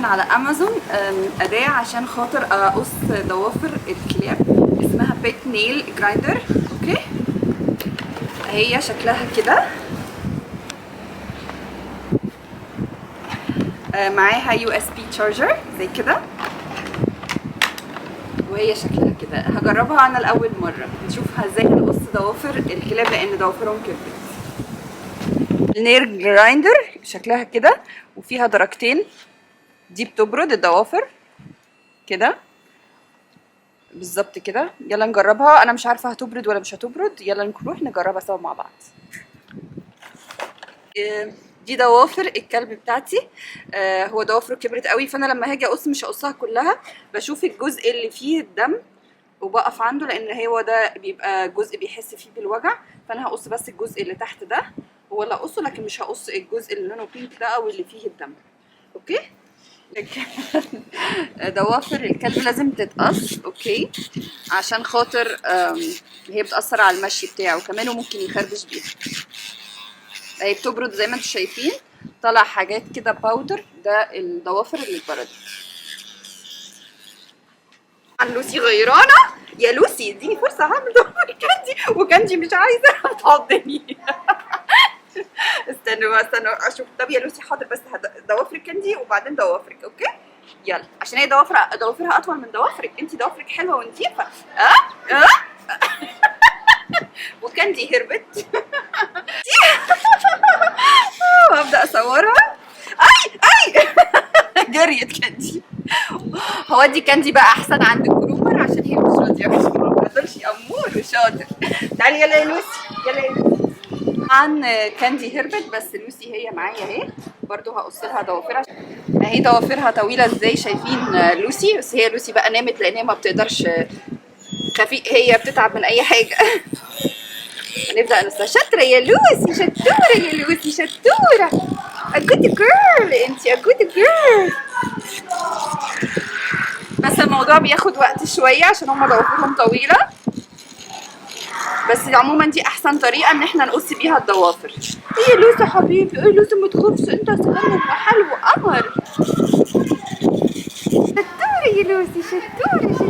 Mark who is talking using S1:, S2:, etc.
S1: على امازون اداه عشان خاطر اقص ضوافر الكلاب، اسمها بيت نيل جرايندر. اوكي، هي شكلها كده، معاها يو اس بي تشارجر زي كده، وهي شكلها كده. هجربها انا لاول مره، نشوفها ازاي هنقص ضوافر الكلاب لان ضوافرهم كبرت. النيل جرايندر شكلها كده وفيها درجتين، دي بتبرد الضوافر كده بالظبط كده. يلا نجربها، انا مش عارفه هتبرد ولا مش هتبرد، يلا نروح نجربها سوا مع بعض. دي ضوافر الكلب بتاعتي، هو ضوافره كبرت قوي، فانا لما هاجي اقص مش هقصها كلها، بشوف الجزء اللي فيه الدم وبقف عنده، لان هو ده بيبقى جزء بيحس فيه بالوجع، فانا هقص بس الجزء اللي تحت ده هو اللي هقصه، لكن مش هقص الجزء اللي لونه بينك ده او اللي فيه الدم. اوكي. ضوافر الكلب لازم تتقص، اوكي، عشان خاطر هي بتأثر على المشي بتاعه كمان، وممكن يخربش بيها. هي بتبرد زي ما انتم شايفين، طلع حاجات كده باودر، ده الضوافر اللي اتبردت. عن لوسي غيرانه، يا لوسي اديني فرصه هعمل ضوافر كاندي، وكاندي مش عايزه تعضني. استنوا اشوف. طب يا لوسي حاضر، بس ضوافر كاندي وبعدين ضوافرك. اوكي يلا، عشان هي ضوافرها اطول من ضوافرك، انت ضوافرك حلوه ونظيفه. وكاندي هربت. وابدا اصورها. اي جريت كاندي. هو دي كاندي بقى احسن عند الجروبر عشان هي مش راضيه، مش ما بتقدرش، امور وشاطر. تعالي يلا يا لوسي، يلا يا لوسي. طبعا كاندي هربت، بس لوسي هي معايا اهي، برضو هقص لها ضوافرها. اهي ضوافرها طويله ازاي، شايفين لوسي؟ بس هي لوسي بقى نامت لان هي ما بتقدرش، هي بتتعب من اي حاجه. هنبدا نقصها. شاطره يا لوسي، شطوره يا لوسي، شطوره. A good girl، انتي a good girl. بس الموضوع بياخد وقت شويه عشان هما ضوافرهم طويله، بس عموما دي احسن طريقه ان احنا نقص بيها الضوافر. ايه يا لوسي حبيبي، ايه لوسي ما تخافش، انت سلام حلو قمر. شطوره يا لوسي، شطوره.